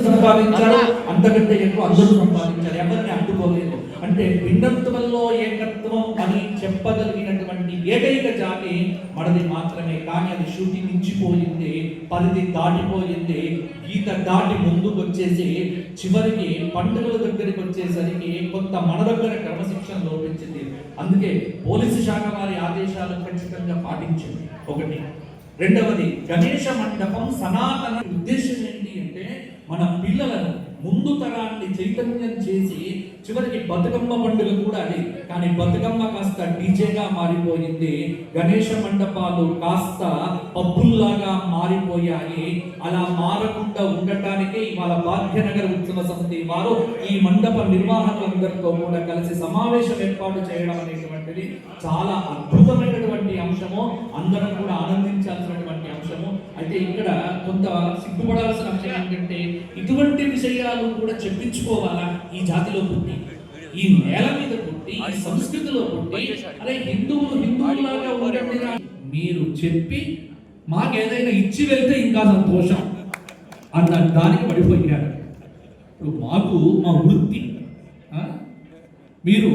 సంపాదించారు, అంతకంటే ఎక్కువ అందరూ సంపాదించారు, ఎవరిని అడ్డుకోలేదు. అంటే భిన్నత్వంలో ఏకత్వం అని చెప్పగలిగినటువంటి ఏకైక జాతి మనది మాత్రమే. కానీ అది శృతి మించిపోయింది, పరిధి దాటిపోయింది, గీత దాటి ముందుకు వచ్చేసి చివరికి పండుగల దగ్గరికి వచ్చేసరికి కొంత మన దగ్గర క్రమశిక్షణ లోపించింది. అందుకే పోలీసు శాఖ వారి ఆదేశాలను ఖచ్చితంగా పాటించింది. ఒకటి. రెండవది, గణేష మండపం సనాతన ఉద్దేశం ఏంటి అంటే మన పిల్లలను ముందు తరాన్ని చైతన్యం చేసి చివరికి బతుకమ్మ పండుగ కూడా అది. కానీ బతుకమ్మ కాస్త డీజేగా మారిపోయింది, గణేష మండపాలు కాస్త పబ్బుల్లాగా మారిపోయాయి. అలా మారకుండా ఉండటానికే ఇవాళ భాగ్యనగర ఉత్సవ సమితి వారు ఈ మండప నిర్వాహకులందరితో కూడా కలిసి సమావేశం ఏర్పాటు చేయడం అనేటువంటిది చాలా అద్భుతమైనటువంటి అంశము, అందరం కూడా ఆనందించాల్సినటువంటి అంశము. అయితే ఇక్కడ కొంత సిగ్గుపడాల్సిన అంశం ఏంటంటే ఇటువంటి విషయాలు కూడా చెప్పించుకోవాలా? ఈ జాతిలో పుట్టి, ఈ నేల మీద పుట్టి, ఈ సంస్కృతిలో పుట్టి, అరే హిందువులాగా ఉండండి మీరు చెప్పి మాకేదైనా ఇచ్చి వెళ్తే ఇంకా సంతోషం అన్న దానికి పడిపోయారు. ఇప్పుడు మాకు మా వృత్తి, మీరు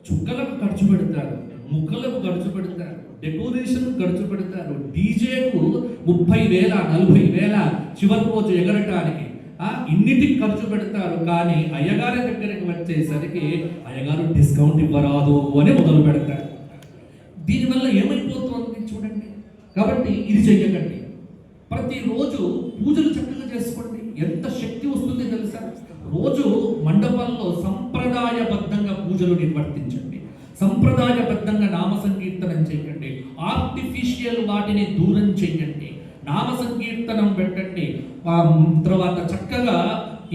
చుక్కలకు ఖర్చు పెడతారు, ముక్కలకు ఖర్చు పెడతారు, డెకరేషన్ ఖర్చు పెడతారు, డీజేకు 30,000 40,000 చివరి రోజు ఎగరటానికి ఇన్నిటికి ఖర్చు పెడతారు. కానీ అయ్యగారి దగ్గరికి వచ్చేసరికి అయ్యగారు డిస్కౌంట్ ఇవ్వరాదు అని మొదలు పెడతారు. దీనివల్ల ఏమైపోతుంది చూడండి. కాబట్టి ఇది చెయ్యకండి. ప్రతిరోజు పూజలు చక్కగా చేసుకోండి. ఎంత శక్తి వస్తుంది తెలుసా? రోజు మండపాల్లో సంప్రదాయబద్ధంగా పూజలు నిర్వర్తించండి, సంప్రదాయబద్ధంగా నామ సంకీర్తనం చేయండి, ఆర్టిఫిషియల్ వాటిని దూరం చేయండి, నామ సంకీర్తనం పెట్టండి. తర్వాత చక్కగా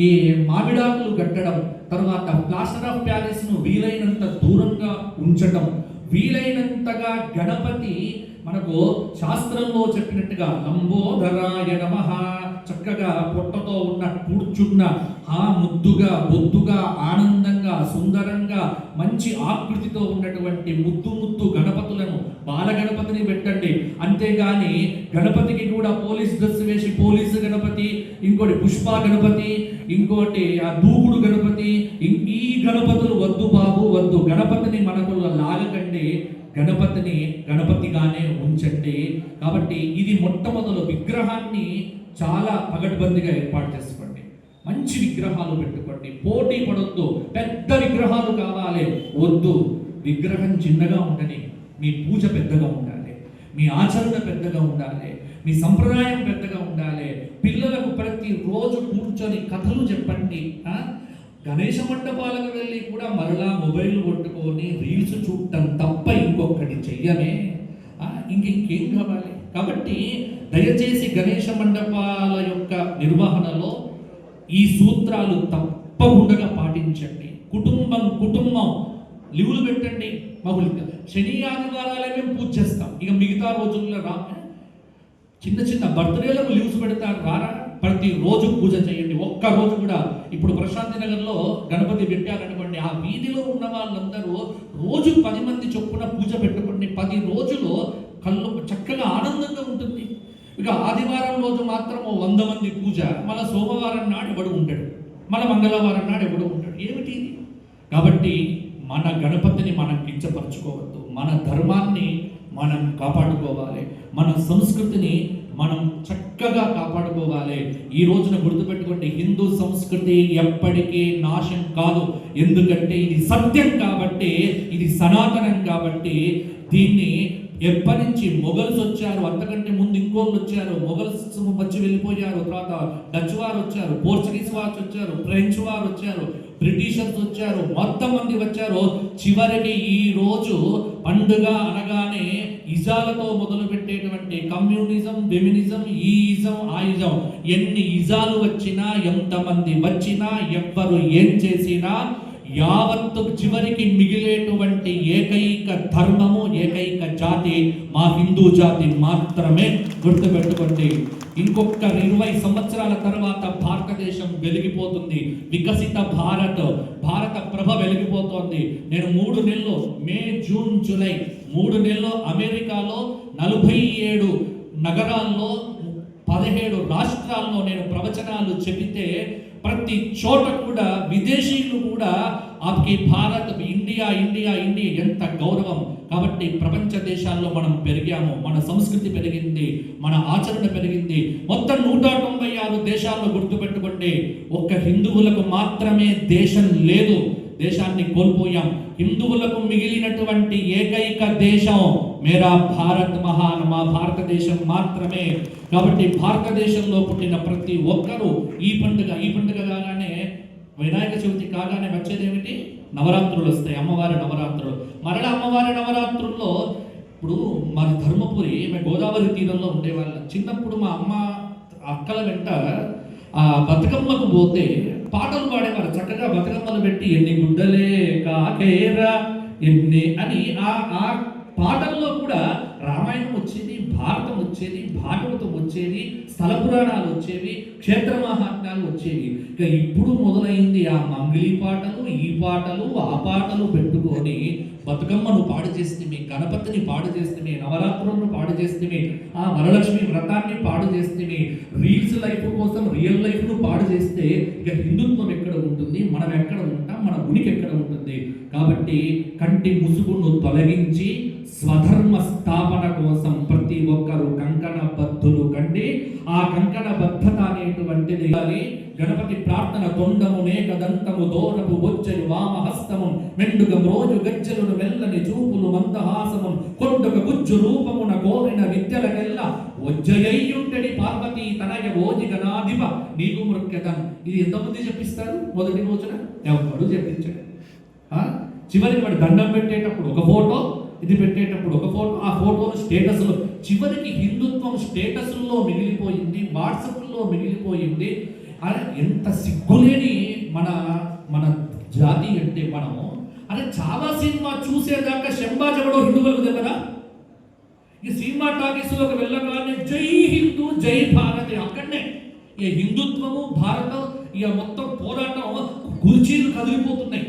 ఈ మామిడాకులు కట్టడం, తర్వాత ప్లాస్టర్ ఆఫ్ ప్యారిస్ ను వీలైనంత దూరంగా ఉంచడం, వీలైనంతగా గణపతి మనకు శాస్త్రంలో చెప్పినట్టుగా లంబోదరాయ నమః చక్కగా పొట్టతో ఉన్న కూర్చున్న ముద్దుగా బొద్దుగా ఆనందంగా సుందరంగా మంచి ఆకృతితో ఉన్నటువంటి ముద్దు గణపతులను బాల గణపతిని పెట్టండి. అంతేగాని గణపతికి కూడా పోలీస్ డ్రెస్ వేసి పోలీసు గణపతి, ఇంకోటి పుష్ప గణపతి, ఇంకోటి దూకుడు గణపతి, ఈ గణపతులు వద్దు బాబు వద్దు. గణపతిని మనకు లాగకండి, గణపతిని గణపతిగానే ఉంచండి. కాబట్టి ఇది మొట్టమొదలు విగ్రహాన్ని చాలా పగడ్బందీగా ఏర్పాటు చేసుకోండి, మంచి విగ్రహాలు పెట్టుకోండి, పోటీ పడొద్దు. పెద్ద విగ్రహాలు కావాలి వద్దు, విగ్రహం చిన్నగా ఉండని, మీ పూజ పెద్దగా ఉండాలి, మీ ఆచరణ పెద్దగా ఉండాలి, మీ సంప్రదాయం పెద్దగా ఉండాలి. పిల్లలకు ప్రతిరోజు కూర్చొని కథలు చెప్పండి. గణేష మండపాలకు వెళ్ళి కూడా మరలా మొబైల్ కొట్టుకొని రీల్స్ చూడటం తప్ప ఇంకొకటి చెయ్యమే, ఇంకేం కావాలి? కాబట్టి దయచేసి గణేష మండపాల యొక్క నిర్వహణలో ఈ సూత్రాలు తప్పకుండా పాటించండి. కుటుంబం లీవులు పెట్టండి. మాకు శని ఆదివారాలే మేము పూజ చేస్తాం, ఇక మిగతా రోజుల్లో చిన్న బర్త్డేలకు లీవ్స్ పెడతారు, రారా? ప్రతిరోజు పూజ చేయండి. ఒక్కరోజు కూడా ఇప్పుడు ప్రశాంతి నగర్లో గణపతి పెట్టారనుకోండి, ఆ వీధిలో ఉన్న వాళ్ళందరూ రోజు 10 మంది చొప్పున పూజ పెట్టుకోండి. 10 రోజులు కళ్ళు చక్కగా ఆనందంగా ఉంటుంది. ఇక ఆదివారం రోజు మాత్రం 100 మంది పూజ, మళ్ళీ సోమవారం నాడు ఎవడు ఉంటాడు, మళ్ళీ మంగళవారం నాడు ఎవడు ఉంటాడు, ఏమిటి ఇది? కాబట్టి మన గణపతిని మనం కించపరచుకోవద్దు, మన ధర్మాన్ని మనం కాపాడుకోవాలి, మన సంస్కృతిని మనం చక్కగా కాపాడుకోవాలి. ఈ రోజున గుర్తుపెట్టుకోండి, హిందూ సంస్కృతి ఎప్పటికీ నాశం కాదు. ఎందుకంటే ఇది సత్యం కాబట్టి, ఇది సనాతనం కాబట్టి. దీన్ని ఎప్పటి నుంచి మొఘల్స్ వచ్చారు, అంతకంటే ముందు ఇంకోళ్ళు వచ్చారు, మొఘల్స్ వచ్చి వెళ్ళిపోయారు, తర్వాత డచ్ వారు వచ్చారు, పోర్చుగీస్ వారు వచ్చారు, ఫ్రెంచ్ వారు వచ్చారు, బ్రిటిషర్స్ వచ్చారు, మొత్తం మంది వచ్చారు. చివరికి ఈ రోజు పండుగ అనగానే ఇజాలతో మొదలు పెట్టేటువంటి కమ్యూనిజం, ఫెమినిజం, ఈ ఇజం ఆ ఇజం, ఎన్ని ఇజాలు వచ్చినా, ఎంతమంది వచ్చినా, ఎవ్వరు ఏం చేసినా యావత్తు చివరికి మిగిలేటువంటి ఏకైక ధర్మము, ఏకైక జాతి మా హిందూ జాతి మాత్రమే. గుర్తుపెట్టుకోండి, ఇంకొక 20 సంవత్సరాల తర్వాత భారతదేశం వెలిగిపోతుంది. వికసిత భారత ప్రభ వెలిగిపోతోంది. నేను 3 నెలలు, మే, జూన్, జూలై 3 నెలలు అమెరికాలో 47 నగరాల్లో 17 రాష్ట్రాల్లో నేను ప్రవచనాలు చెబితే ప్రతి చోట కూడా విదేశీయులు కూడా ఆప్కి భారత్, ఇండియా ఇండియా ఇండియా ఎంత గౌరవం. కాబట్టి ప్రపంచ దేశాల్లో మనం పెరిగాము, మన సంస్కృతి పెరిగింది, మన ఆచరణ పెరిగింది. మొత్తం 196 దేశాల్లో గుర్తుపెట్టుకోండి, ఒక్క హిందువులకు మాత్రమే దేశం లేదు, దేశాన్ని కోల్పోయాం. హిందువులకు మిగిలినటువంటి ఏకైక దేశం మేరా భారత్ మహాన్, మా భారతదేశం మాత్రమే. కాబట్టి భారతదేశంలో పుట్టిన ప్రతి ఒక్కరూ ఈ పండుగ కాగానే, వినాయక చవితి కాగానే వచ్చేదేమిటి? నవరాత్రులు వస్తాయి, అమ్మవారి నవరాత్రులు. మరల అమ్మవారి నవరాత్రుల్లో ఇప్పుడు మాది ధర్మపురి, మేము గోదావరి తీరంలో ఉండేవాళ్ళం. చిన్నప్పుడు మా అమ్మ అక్కల వెంట ఆ బతుకమ్మకు పోతే పాటలు పాడేవారు, చక్కగా బతుకమ్మలు పెట్టి ఎన్ని గుడ్డలే కాకేరా ఎన్ని అని. ఆ పాటల్లో కూడా రామాయణం వచ్చేది, భారతం వచ్చేది, భాగవతం వచ్చేది, స్థల పురాణాలు వచ్చేవి, క్షేత్ర మహాత్మ్యాలు వచ్చేవి. ఇక ఇప్పుడు మొదలైంది ఆ మంగిలి పాటలు, ఈ పాటలు, ఆ పాటలు పెట్టుకొని బతుకమ్మను పాడు చేస్తే, గణపతిని పాడు చేస్తే, నవరాత్రులను పాడు చేస్తే, ఆ వరలక్ష్మి వ్రతాన్ని పాడు చేస్తే, రీల్స్ లైఫ్ కోసం రియల్ లైఫ్ను పాడు చేస్తే ఇక హిందుత్వం ఎక్కడ ఉంటుంది? మనం ఎక్కడ ఉంటాం? మన ఉనికి ఎక్కడ ఉంటుంది? కాబట్టి కంటి ముసుగును తొలగించి స్వధర్మ స్థాపన కోసం ప్రతి ఒక్కరూ కంకణ బద్ధులు కండి. ఆ కంకణ బద్ధత అనేటువంటిది గణపతి ప్రార్థన తొండము నేకదంతము దోరపు బొజ్జలు వామహస్తము మెండుగ రోజు గజ్జలును మెల్లని చూపులు మందహాసము కొండొక గుజ్జు రూపమున కోరిన విద్యలకెల్ల ఒజ్జయ్యుంటడి పార్వతీ తనయ ఓజి గణాధిప నీకు మృక్యతన్. ఇది ఎంతమంది చెప్పిస్తారు మొదటి రోజున? ఎవరు చెప్పించాడు? చివరికి వాడు దండం పెట్టేటప్పుడు ఒక ఫోటో, ఇది పెట్టేటప్పుడు ఒక ఫోటో, ఆ ఫోటోలు స్టేటస్లో. చివరికి హిందుత్వం స్టేటస్లో మిగిలిపోయింది, వాట్సాప్లో మిగిలిపోయింది. అరే ఎంత సిగ్గులేని మన జాతి అంటే మనము. అరే చాలా సినిమా చూసేదాకా శంబాజ్ ఎవడో హిందువులకు తెలియదా? ఈ సినిమా టాకీస్లోకి వెళ్ళగానే జై హిందూ జై భారత్, అక్కడనే ఈ హిందుత్వము భారతం ఇక మొత్తం పోరాటం కుర్చీలు కదిలిపోతున్నాయి.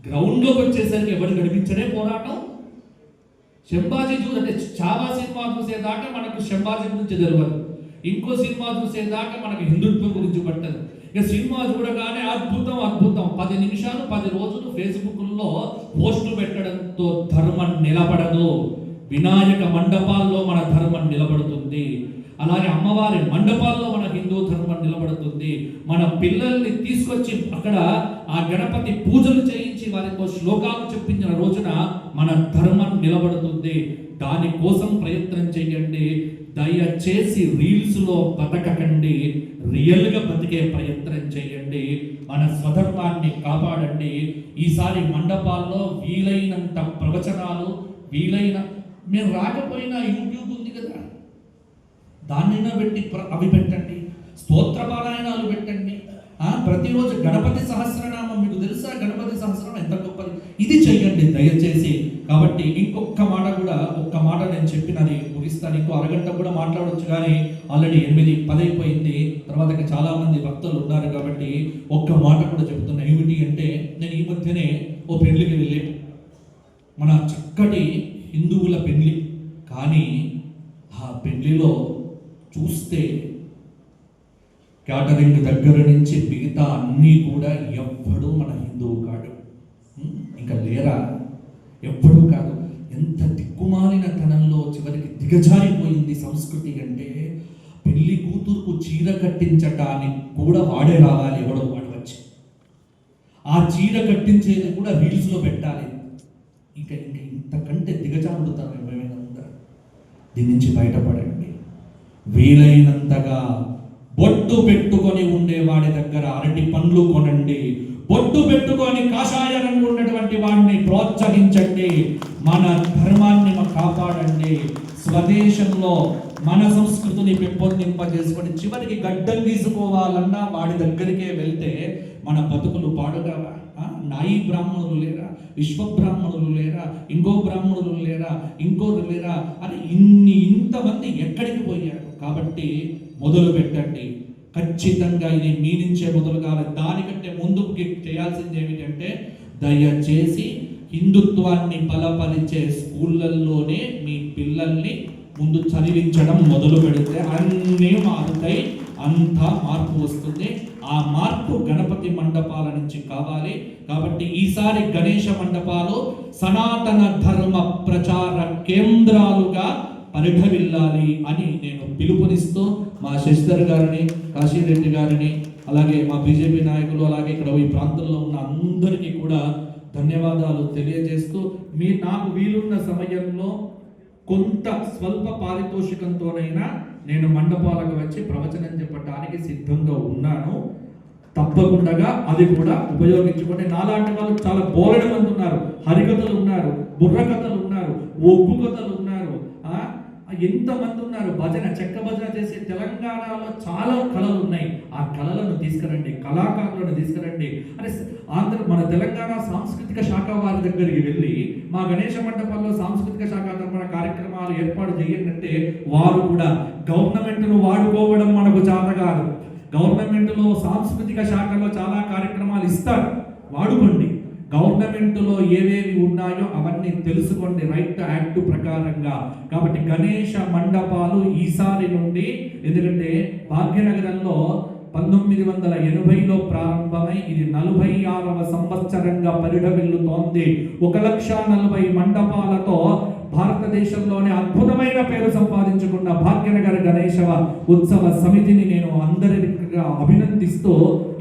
గ్రౌండ్లోకి వచ్చేసరికి ఎవరు గడిపించడే పోరాటం. శంభాజీ అంటే చాలా సినిమా చూసేదాకా మనకు శంభాజీ గురించి తెలియదు, ఇంకో సినిమా చూసేదాకా మనకు హిందుత్వం గురించి పట్టదు. ఇక సినిమా చూడగానే అద్భుతం అద్భుతం, 10 నిమిషాలు 10 రోజులు ఫేస్బుక్లో పోస్టులు పెట్టడంతో ధర్మం నిలబడదు. వినాయక మండపాల్లో మన ధర్మం నిలబడుతుంది, అలాగే అమ్మవారి మండపాల్లో మన హిందూ ధర్మం నిలబడుతుంది. మన పిల్లల్ని తీసుకొచ్చి అక్కడ ఆ గణపతి పూజలు చేయించి వారితో శ్లోకాలు చెప్పించిన రోజున మన ధర్మం నిలబడుతుంది. దానికోసం ప్రయత్నం చేయండి. దయచేసి రీల్స్లో బతకకండి, రియల్గా బతికే ప్రయత్నం చేయండి. మన స్వధర్మాన్ని కాపాడండి. ఈసారి మండపాల్లో వీలైనంత ప్రవచనాలు, మీరు రాకపోయినా యూట్యూబ్ ఉంది కదా, దాన్నైనా పెట్టి అవి పెట్టండి, స్తోత్రపారాయణాలు పెట్టండి. ప్రతిరోజు గణపతి సహస్రనామం, మీకు తెలుసా గణపతి సహస్రనామం ఎంత గొప్పది, ఇది చెయ్యండి దయచేసి. కాబట్టి ఒక్క మాట నేను చెప్పినది ముగిస్తాను. ఇంకో అరగంట కూడా మాట్లాడవచ్చు, కానీ ఆల్రెడీ 8:10 అయిపోయింది. తర్వాత చాలా మంది భక్తులు ఉన్నారు కాబట్టి ఒక్క మాట కూడా చెప్తున్నా. ఏమిటి అంటే, నేను ఈ మధ్యనే ఓ పెళ్లికి వెళ్ళి, మన చక్కటి హిందువుల పెళ్లి, కానీ ఆ పెళ్లిలో చూస్తే క్యాటరింగ్ దగ్గర నుంచి మిగతా అన్నీ కూడా ఎవ్వడూ మన హిందువు కాడు. ఇంకా లేరా? ఎవ్వడూ కాదు. ఎంత దిక్కుమాలిన తనంలో చివరికి దిగజారిపోయింది సంస్కృతి అంటే, పెళ్లి కూతురుకు చీర కట్టించటానికి కూడా వాడే రావాలి, ఎవడో వాడు వచ్చి ఆ చీర కట్టించేది కూడా రీల్స్లో పెట్టాలి. ఇంకా ఇంతకంటే దిగజారుడుతారు ఏమైనా ఉందా? దీని నుంచి బయటపడండి. వీలైనంతగా బొట్టు పెట్టుకొని ఉండేవాడి దగ్గర అరటి పండ్లు కొనండి, బొట్టు పెట్టుకొని కాషాయ రంగు ఉన్నటువంటి వాడిని ప్రోత్సహించండి. మన ధర్మాన్ని కాపాడండి. స్వదేశంలో మన సంస్కృతిని పెంపొందింపజేసుకొని చివరికి గడ్డం తీసుకోవాలన్నా వాడి దగ్గరికే వెళ్తే మన బతుకులు పాడుగావా? నాయి బ్రాహ్మణులు లేరా? విశ్వబ్రాహ్మణులు లేరా? ఇంకో బ్రాహ్మణులు లేరా? ఇంకోరు లేరా? అని ఇంతమంది ఎక్కడికి పోయారు? కాబట్టి మొదలు పెట్టండి. ఖచ్చితంగా ఇది మీ నుంచే మొదలు కావాలి. దానికంటే ముందుకు చేయాల్సింది ఏమిటంటే, దయచేసి హిందుత్వాన్ని బలపరిచే స్కూళ్ళల్లోనే మీ పిల్లల్ని ముందు చదివించడం మొదలు పెడితే అన్నీ మారుతాయి, అంతా మార్పు వస్తుంది. ఆ మార్పు గణపతి మండపాల నుంచి కావాలి. కాబట్టి ఈసారి గణేష మండపాలు సనాతన ధర్మ ప్రచార కేంద్రాలుగా పరిఢవిల్లాలి అని నేను పిలుపునిస్తూ మా శశిధర్ గారిని, కాశీరెడ్డి గారిని, అలాగే మా బీజేపీ నాయకులు, అలాగే ఇక్కడ ఈ ప్రాంతంలో ఉన్న అందరికీ కూడా ధన్యవాదాలు తెలియజేస్తూ, నాకు వీలున్న సమయంలో కొంత స్వల్ప పారితోషికంతోనైనా నేను మండపాలకు వచ్చి ప్రవచనం చెప్పడానికి సిద్ధంగా ఉన్నాను. తప్పకుండా అది కూడా ఉపయోగించుకొని నాలాంటి వాళ్ళు చాలా బోలెడు మంది ఉన్నారు. హరికథలు ఉన్నారు, బుర్రకథలు ఉన్నారు, ఒగ్గు కథలు ఉన్నారు, ఎంతమంది ఉన్నారు. భజన, చెక్క భజన చేసే తెలంగాణలో చాలా కళలు ఉన్నాయి. ఆ కళలను తీసుకురండి, కళాకారులను తీసుకురండి అని మన తెలంగాణ సాంస్కృతిక శాఖ వారి దగ్గరికి వెళ్ళి మా గణేష మండపంలో సాంస్కృతిక శాఖ తరపున కార్యక్రమాలు ఏర్పాటు చేయండి. వారు కూడా గవర్నమెంట్ను వాడుకోవడం మనకు చేత కాదు. గవర్నమెంట్లో సాంస్కృతిక శాఖలో చాలా కార్యక్రమాలు ఇస్తారు, వాడుకోండి. గవర్నమెంట్లో ఏవేవి ఉన్నాయో అవన్నీ తెలుసుకోండి రైట్ యాక్ట్ ప్రకారంగా. కాబట్టి గణేష మండపాలు ఈసారి నుండి, ఎందుకంటే భాగ్యనగరంలో 1980లో ప్రారంభమై ఇది 46వ సంవత్సరంగా పరిఢవిల్లుతోంది. 1,40,000 మండపాలతో భారతదేశంలోనే అద్భుతమైన పేరు సంపాదించుకున్న భాగ్యనగర గణేశ ఉత్సవ సమితిని నేను అందరిగా అభినందిస్తూ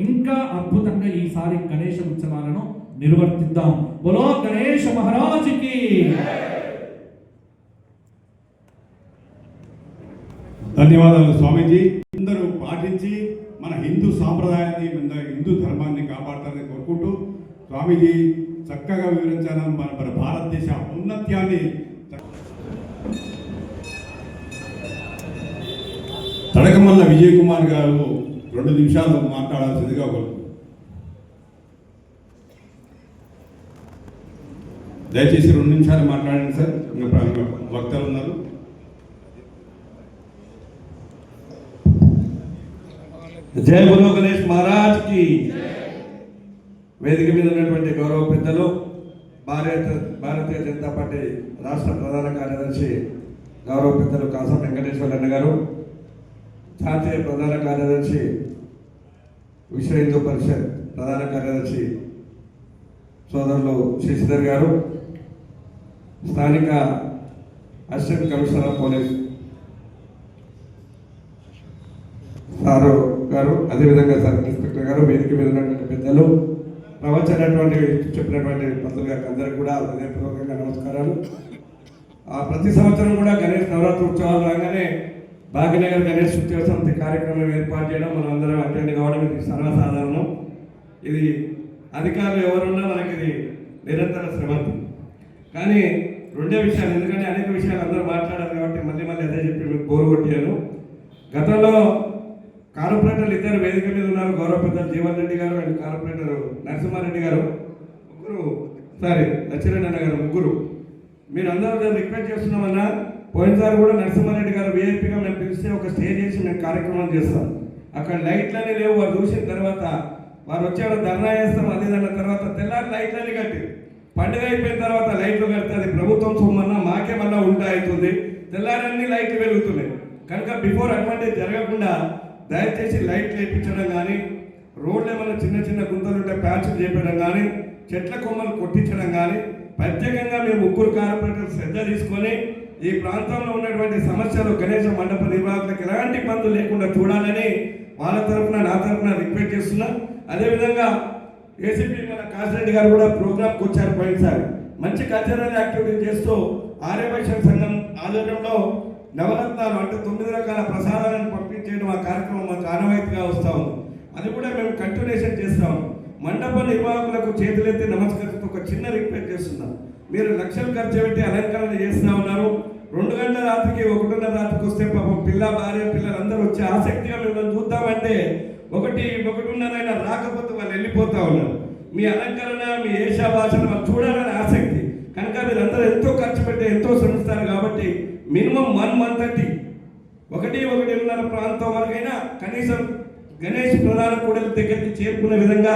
ఇంకా అద్భుతంగా ఈసారి గణేష ఉత్సవాలను నిర్వర్తిద్దాం. బోలో గణేష మహారాజుకి. ధన్యవాదాలు స్వామీజీ. అందరూ పాటించి మన హిందూ సాంప్రదాయాన్ని, మన హిందూ ధర్మాన్ని కాపాడతారని కోరుకుంటూ, స్వామీజీ చక్కగా వివరించాను మన భారతదేశ ఔన్నత్యాన్ని. తడకమల్ల విజయ్ కుమార్ గారు 2 నిమిషాలు మాట్లాడాల్సిందిగా కోరుకుంటున్నాను. దయచేసి 2 నిమిషాలు మాట్లాడండి సార్. ఇంకా వక్తలు ఉన్నారు. జై బోలో గణేష్ మహారాజ్ కి. వేదిక మీద ఉన్నటువంటి గౌరవ పెద్దలు, భారతీయ జనతా పార్టీ రాష్ట్ర ప్రధాన కార్యదర్శి గౌరవ పెద్దలు కాసం వెంకటేశ్వరన్న గారు, జాతీయ ప్రధాన కార్యదర్శి విశ్వ హిందూ పరిషత్ ప్రధాన కార్యదర్శి సోదరులు శశిధర్ గారు, స్థానిక assistant commissioner of police sir గారు, అదేవిధంగా సర్కిల్ ఇన్స్పెక్టర్ గారు, వేదిక మీద ఉన్నటువంటి పెద్దలు, ప్రవచనటువంటి చెప్పినటువంటి పంతులు గారికి అందరికీ కూడా హృదయపూర్వకంగా నమస్కారాలు. ప్రతి సంవత్సరం కూడా గణేష్ నవరాత్రి ఉత్సవాలు రాగానే భాగ్యనగర్ గణేష్ ఉత్సవ సమితి కార్యక్రమం ఏర్పాటు చేయడం, మనం అందరం అటెండ్ కావడం ఇది సర్వసాధారణం. ఇది అధికారులు ఎవరున్నా మనకి ఇది నిరంతర శ్రమంతి. కానీ 2 విషయాలు, ఎందుకంటే అనేక విషయాలు అందరూ మాట్లాడారు కాబట్టి మళ్ళీ అదే చెప్పి మీకు బోరు కొట్టాను. గతంలో కార్పొరేటర్లు 2 వేదిక మీద ఉన్నారు, గౌరవ పెద్దలు జీవన్ రెడ్డి గారు అండ్ కార్పొరేటర్ నరసింహారెడ్డి గారు, లచ్చిరెడ్డి అన్న గారు, ముగ్గురు. మీరు అందరూ రిక్వెస్ట్ చేస్తున్నామన్నా, పోయినసారి కూడా నరసింహారెడ్డి గారు వీఐపీగా మేము పిలిస్తే ఒక స్టేజ్ చేసి మేము కార్యక్రమం చేస్తాం. అక్కడ లైట్లన్నీ లేవు, వారు చూసిన తర్వాత వారు వచ్చేవాడు ధర్నా చేస్తాం అది అన్న తర్వాత తెల్లారి లైట్లన్నీ కట్టి పండుగ అయిపోయిన తర్వాత లైట్లు కడితే అది ప్రభుత్వం సొమ్మన్నా మాకే మళ్ళీ ఉంటా అవుతుంది. తెల్లారన్నీ లైట్లు వెలుగుతున్నాయి కనుక బిఫోర్ అడ్వాంటేజ్ జరగకుండా దయచేసి లైట్లు వేయించడం కానీ, రోడ్లు ఏమైనా చిన్న చిన్న గుంతలు ఉంటే ప్యాచ్లు చేపడం కానీ, చెట్ల కొమ్మలు కొట్టించడం కానీ, ప్రత్యేకంగా మేము 3 కార్పొరేటర్లు శ్రద్ధ తీసుకొని ఈ ప్రాంతంలో ఉన్నటువంటి సమస్యలు గణేష మండప నిర్వాహకులకు ఎలాంటి ఇబ్బందులు లేకుండా చూడాలని వాళ్ళ తరఫున నా తరఫున రిక్వెస్ట్ చేస్తున్నా. అదేవిధంగా ఏసీపీ మన కాశిరెడ్డి గారు కూడా ప్రోగ్రామ్కి వచ్చారు పోయినసారి. మంచి కల్చరల్ యాక్టివిటీ చేస్తూ ఆర్యవైశ్య సంఘం ఆధ్వర్యంలో నవరత్నాలు అంటే 9 రకాల ప్రసాదాలను పంపించేయడం ఆ కార్యక్రమం మాకు ఆనవాయితీగా వస్తూ ఉంది. అది కూడా మేము కంటిన్యూషన్ చేస్తాము. మండప నిర్వాహకులకు చేతులెత్తి నమస్కరిస్తూ ఒక చిన్న రిక్వెస్ట్ చేస్తున్నాం. మీరు లక్షలు ఖర్చు పెట్టి అలంకరణ చేస్తూ ఉన్నారు. 2 గంటల రాత్రికి 1:30 రాత్రికి వస్తే పాపం భార్య పిల్లలందరూ వచ్చి ఆసక్తిగా మిమ్మల్ని చూద్దామంటే 1:30 రాకపోతే వాళ్ళు వెళ్ళిపోతా ఉన్నారు. మీ అలంకరణ, మీ ఏషా భాషను వాళ్ళు చూడాలని ఆసక్తి కనుక మీరందరూ ఎంతో ఖర్చు పెట్టి ఎంతో శ్రమిస్తారు. కాబట్టి మినిమం 1 month 1-1:30 ప్రాంతం వరకైనా కనీసం గణేష్ ప్రధాన కూడలి దగ్గరికి చేరుకునే విధంగా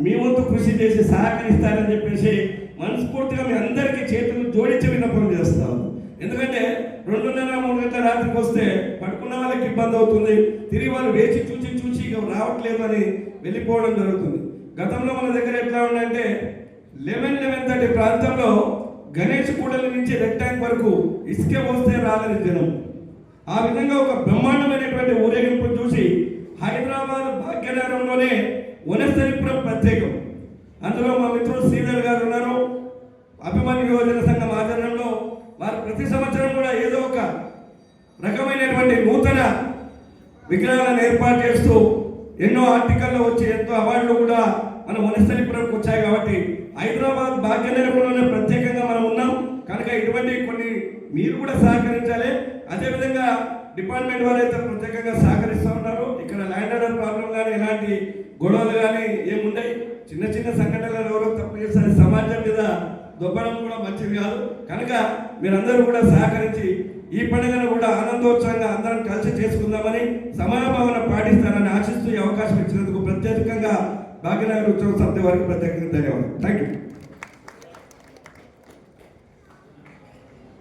మీ వంతు కృషి చేసి సహకరిస్తారని చెప్పేసి మనస్ఫూర్తిగా మీ అందరికీ చేతులు జోడించి విన్నపం చేస్తాము. ఎందుకంటే 2:30-3 గంటల రాత్రికి వస్తే పడుకున్న వాళ్ళకి ఇబ్బంది అవుతుంది. తిరిగి వాళ్ళు వేచి చూసి ఇక రావట్లేదు అని వెళ్ళిపోవడం జరుగుతుంది. గతంలో మన దగ్గర ఎట్లా ఉందంటే 11:30 ప్రాంతంలో గణేష్ కూడలి నుంచి రెడ్ ట్యాంక్ వరకు ఇసుకే వస్తే రాలని జనం. ఆ విధంగా ఒక బ్రహ్మాండమైనటువంటి ఊరేగింపు చూసి హైదరాబాద్ భాగ్యనగరంలోనే వనస్థలిపురం ప్రత్యేకం. అందులో మా మిత్రుడు శ్రీధర్ గారు ఉన్నారు. అభిమన్యు యువజన సంఘం ఆధ్వర్యంలో వారు ప్రతి సంవత్సరం కూడా ఏదో ఒక రకమైనటువంటి నూతన విగ్రహాలను ఏర్పాటు చేస్తూ ఎన్నో ఆర్టికల్లో వచ్చి ఎంతో అవార్డులు కూడా మన వనస్థలిపురంకి వచ్చాయి. కాబట్టి హైదరాబాద్ భాగ్యనగరంలోనే ప్రత్యేకంగా మనం ఉన్నాం కనుక ఇటువంటి కొన్ని మీరు కూడా సహకరించాలి. అదేవిధంగా డిపార్ట్మెంట్ వారు అయితే ప్రత్యేకంగా సహకరిస్తూ ఉన్నారు. ఇక్కడ ల్యాండ్ ఆర్డర్ ప్రాబ్లం కానీ ఎలాంటి గొడవలు కానీ ఏముంటాయి, చిన్న చిన్న సంఘటనలు ఎవరో తప్పు చేస్తారు, సమాజం మీద దొబ్బడం కూడా మంచిది కాదు. కనుక మీరందరూ కూడా సహకరించి ఈ పండుగను కూడా ఆనందోత్సవంగా అందరం కలిసి చేసుకుందామని సమయభావన పాటిస్తారని ఆశిస్తూ ఈ అవకాశం ఇచ్చినందుకు ప్రత్యేకంగా భాగ్యనగర్ ఉత్సవ సమితి వారికి ప్రత్యేకంగా ధన్యవాదాలు. Thank you.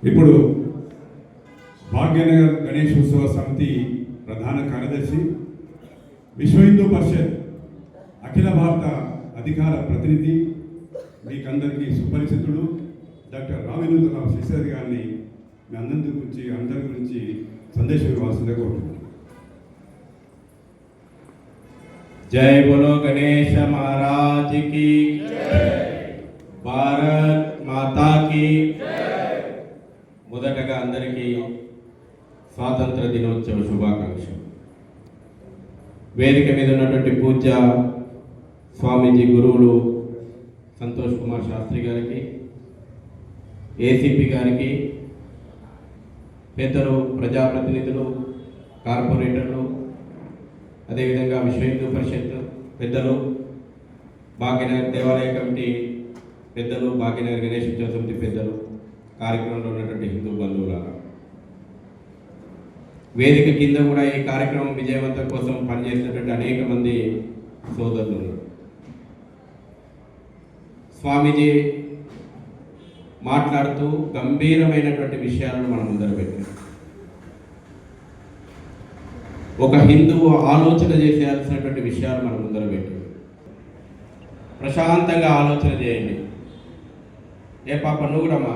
ఇప్పుడు భాగ్యనగర్ గణేష్ ఉత్సవ సమితి ప్రధాన కార్యదర్శి, విశ్వ హిందూ పరిషత్ అఖిల భారత అధికార ప్రతినిధి, మీకందరికీ సుపరిచితుడు డాక్టర్ రామినూతరావు శశిధర్ గారిని మీ అందరి గురించి సందేశం ఇవ్వాల్సిందే కోరుతున్నాను. जय बोलो गणेश महाराज की, भारत माता की. మొదటగా అందరికీ స్వాతంత్ర దినోత్సవ శుభాకాంక్షలు. వేదిక మీద ఉన్నటువంటి పూజ్య స్వామీజీ గురువులు సంతోష్ కుమార్ శాస్త్రి గారికి, ఏసీపీ గారికి, పెద్దలు ప్రజాప్రతినిధులు, కార్పొరేటర్లు, అదేవిధంగా విశ్వ హిందూ పరిషత్ పెద్దలు, భాగ్యనగర్ దేవాలయ కమిటీ పెద్దలు, భాగ్యనగర్ గణేష్ ఉత్సవ సమితి పెద్దలు, కార్యక్రమంలో ఉన్నటువంటి హిందూ బంధువులారా, వేదిక కింద కూడా ఈ కార్యక్రమం విజయవంతం కోసం పనిచేసినటువంటి అనేక మంది సోదరులు ఉన్నారు. స్వామీజీ మాట్లాడుతూ గంభీరమైనటువంటి విషయాలను మనం ముందర పెట్టారు. ఒక హిందువు ఆలోచన చేసేయాల్సినటువంటి విషయాలు మనం ముందర పెట్టారు. ప్రశాంతంగా ఆలోచన చేయండి. ఏ పాప నువ్వు కూడా మా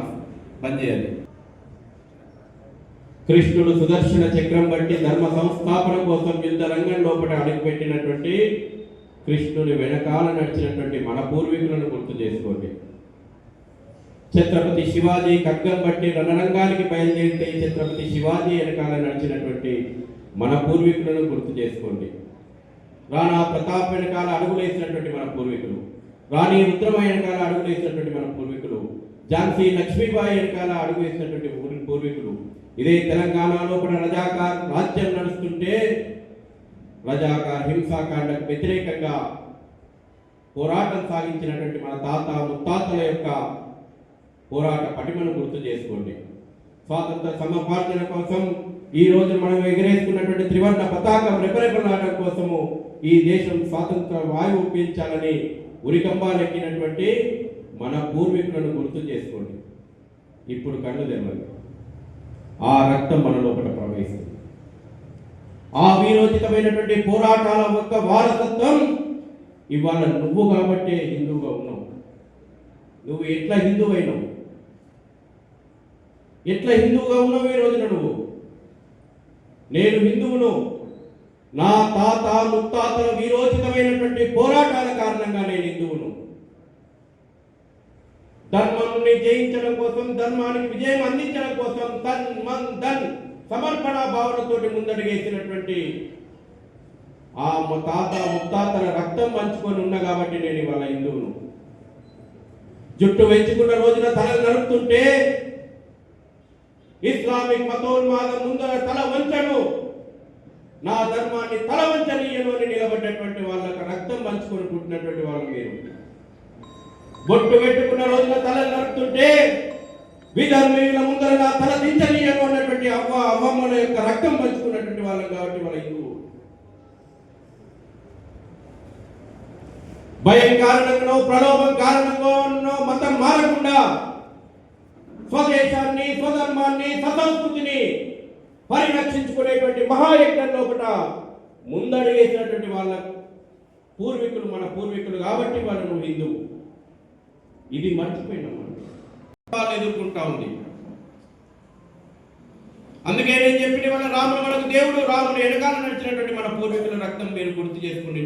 పని చేయాలి. కృష్ణుడు సుదర్శన చక్రం బట్టి ధర్మ సంస్థాపన కోసం యుద్ధ రంగం లోపల అడుగుపెట్టినటువంటి కృష్ణుని వెనకాల నడిచినటువంటి మన పూర్వీకులను గుర్తు చేసుకోండి. ఛత్రపతి శివాజీ ఖడ్గం బట్టి రణరంగానికి బయలుదేరితే ఛత్రపతి శివాజీ వెనకాల నడిచినటువంటి మన పూర్వీకులను గుర్తు చేసుకోండి. రాణా ప్రతాప్ వెనకాల అడుగులేసినటువంటి మన పూర్వీకులు, రాణి రుద్రమ వెనకాల అడుగులేసినటువంటి మన పూర్వీకులు, ఝాన్సీ లక్ష్మీబాయి వెనకాల అడుగు వేసినటువంటి పూర్వీకులు. ఇదే తెలంగాణలో కూడా రజాకార్ రాజ్యం నడుస్తుంటే రజాకార్ హింసాకాండకు వ్యతిరేకంగా పోరాటం సాగించినటువంటి మన తాత ముత్తాతల యొక్క పోరాట పటిమను గుర్తు చేసుకోండి. స్వాతంత్ర సముపార్జన కోసం ఈ రోజు మనం ఎగరేసుకున్నటువంటి త్రివర్ణ పతాకం రెపరెపలాడడం కోసము ఈ దేశం స్వాతంత్ర వాయువు పీల్చాలని ఉరికంబాలెక్కినటువంటి మన పూర్వీకులను గుర్తు చేసుకోండి. ఇప్పుడు కళ్ళు తెరవండి. ఆ రక్తం మన లోపల ప్రవహిస్తుంది. ఆ వీరోచితమైనటువంటి పోరాటాల యొక్క వారసత్వం ఇవాళ నువ్వు కాబట్టే హిందువుగా ఉన్నావు. నువ్వు ఎట్లా హిందువైనావు, ఎట్లా హిందువుగా ఉన్నావు ఈ రోజున నువ్వు. నేను హిందువును. నా తాత ముత్తాతల వీరోచితమైనటువంటి పోరాటాల కారణంగా నేను హిందువును. ధర్మాన్ని జయించడం కోసం, ధర్మానికి విజయం అందించడం కోసం తన్ మన్ ధన్ సమర్పణ భావనతోటి ముందడుగేసినటువంటి ఆ తాత ముత్తాతల రక్తం పంచుకొని ఉన్నా కాబట్టి నేను ఇవాళ హిందువును. జుట్టు వెంచుకున్న రోజున తలలు నడుపుతుంటే ఇస్లామిక్ మతోన్మాదం ముందర తల వంచను, నా ధర్మాన్ని తల వంచనీయను అని నిలబడ్డటువంటి వాళ్ళకి రక్తం పంచుకొని పుట్టినటువంటి వాళ్ళు మీరు. బొట్టు పెట్టుకున్న రోజున తల నడుపుతుంటే విధర్మీయుల ముందర నా తల దించనీయను అన్నటువంటి అవ్వమ్మల యొక్క రక్తం పంచుకున్నటువంటి వాళ్ళం కాబట్టి వాళ్ళ హిందువు. భయం కారణంగానో ప్రలోభం కారణంగానో మతం మారకుండా స్వదేశాన్ని, స్వధర్మాన్ని, ససంస్కృతిని పరిరక్షించుకునేటువంటి మహాయజ్ఞం లోపల ముందడుగేసినటువంటి వాళ్ళ పూర్వీకులు, మన పూర్వీకులు కాబట్టి వాళ్ళు హిందువు. ఇది మర్చిపోయినాం వాళ్ళు ఎదుర్కొంటా ఉంది. అందుకే నేను చెప్పిన వాళ్ళ రాముడు మనకు దేవుడు, రాముడు వెనకాల నడిచినటువంటి మన పూర్వీకుల రక్తం మీరు గుర్తు చేసుకుని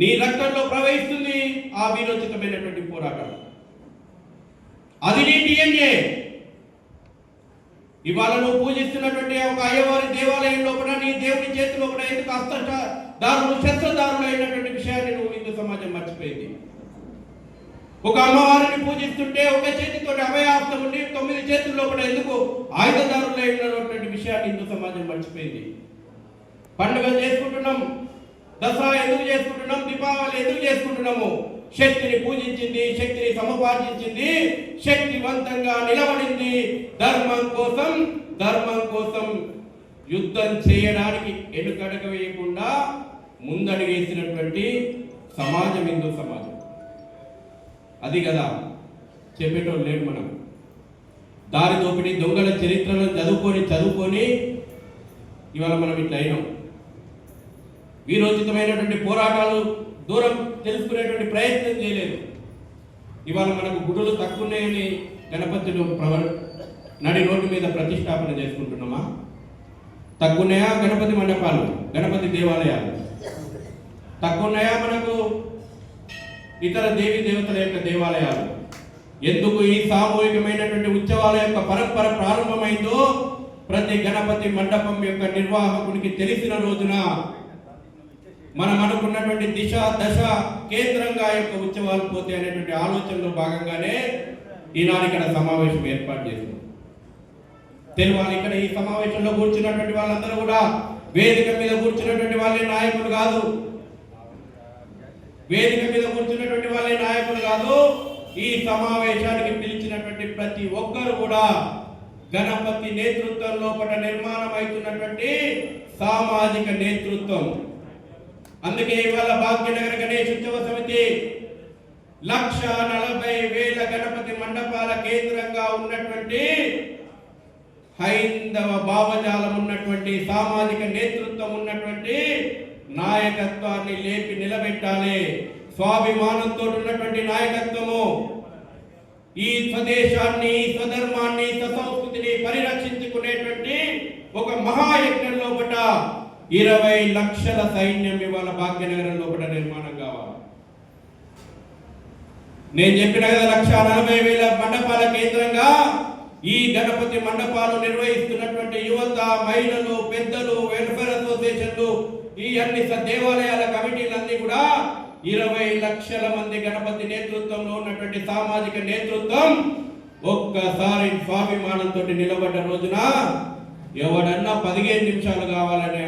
నీ రక్తంలో ప్రవహిస్తుంది ఆ వీరోచితమైనటువంటి పోరాటం. అది నీ DNA. ఇవాళ నువ్వు పూజిస్తున్నటువంటి ఒక అయ్యవారి దేవాలయంలో కూడా నీ దేవుని చేతిలో కూడా ఎందుకు అస్త్రదారులు, శస్త్రదారులు అయినటువంటి విషయాన్ని నువ్వు హిందూ సమాజం మర్చిపోయింది. ఒక అమ్మవారిని పూజిస్తుంటే ఒక చేతితో అభయాస్తం ఉండి 9 చేతుల్లో కూడా ఎందుకు ఆయుధదారులు అయినటువంటి విషయాన్ని హిందూ సమాజం మర్చిపోయింది. పండుగలు చేసుకుంటున్నాం, దసరా ఎందుకు చేసుకుంటున్నాం, దీపావళి ఎందుకు చేసుకుంటున్నాము? శక్తిని పూజించింది, శక్తిని సముపార్జించింది, శక్తివంతంగా నిలబడింది. ధర్మం కోసం యుద్ధం చేయడానికి వెనుకడుగు వేయకుండా ముందడుగేసినటువంటి సమాజం హిందూ సమాజం. అది కదా చెప్పేటోళ్ళు లేడు. మనం దారి దోపిడీ దొంగల చరిత్రను చదువుకొని ఇవాళ మనం ఇట్లా అయినాం. వీరోచితమైనటువంటి పోరాటాలు దూరం తెలుసుకునేటువంటి ప్రయత్నం చేయలేదు. ఇవాళ మనకు గుడులు తక్కువ ఉన్నాయని గణపతిలో నడి రోడ్డు మీద ప్రతిష్టాపన చేసుకుంటున్నామా? తక్కువ ఉన్నాయా గణపతి మండపాలు, గణపతి దేవాలయాలు? తక్కువ ఉన్నాయా మనకు ఇతర దేవీ దేవతల యొక్క దేవాలయాలు? ఎందుకు ఈ సామూహికమైనటువంటి ఉత్సవాల యొక్క పరంపర ప్రారంభమైందో ప్రతి గణపతి మండపం యొక్క నిర్వాహకునికి తెలిసిన రోజున మనం అనుకున్నటువంటి దిశ దశ కేంద్రంగా యొక్క ఉత్సవాలు పోతే అనేటువంటి ఆలోచనలో భాగంగానే ఈనాడు ఇక్కడ సమావేశం ఏర్పాటు చేసింది. తెలియాలి, ఇక్కడ ఈ సమావేశంలో కూర్చున్నటువంటి వాళ్ళందరూ కూడా వేదిక మీద కూర్చున్నటువంటి వాళ్ళే నాయకులు కాదు. వేదిక మీద కూర్చున్నటువంటి వాళ్ళే నాయకులు కాదు. ఈ సమావేశానికి పిలిచినటువంటి ప్రతి ఒక్కరు కూడా గణపతి నేతృత్వం లోపల నిర్మాణం అవుతున్నటువంటి సామాజిక నేతృత్వం. అందుకే ఇవాళ భాగ్యనగర గణేష్ ఉత్సవ సమితి 1,40,000 గణపతి మండపాల కేంద్రంగా ఉన్నటువంటి హైందవ భావజాలం ఉన్నటువంటి సామాజిక నేతృత్వం ఉన్నటువంటి నాయకత్వాన్ని లేపి నిలబెట్టాలి. స్వాభిమానంతో ఉన్నటువంటి నాయకత్వము ఈ స్వదేశాన్ని, స్వధర్మాన్ని, సంస్కృతిని పరిరక్షించుకునేటువంటి ఒక మహాయజ్ఞం లోపల 20 లక్షల సైన్యం ఇవాళ భాగ్యనగరం లోపల నిర్మాణం కావాలి. నేను చెప్పిన కదా 1,40,000 మండపాల కేంద్రంగా ఈ గణపతి మండపాలు నిర్వహిస్తున్నటువంటి యువత, మహిళలు, పెద్దలు, వెల్ఫేర్ అసోసియేషన్లు, ఈ అన్ని దేవాలయాల కమిటీలన్నీ కూడా 20 లక్షల మంది గణపతి నేతృత్వంలో ఉన్నటువంటి సామాజిక నేతృత్వం ఒక్కసారి స్వాభిమానంతో నిలబడ్డ రోజున ఎవడన్నా 15 నిమిషాలు కావాలనే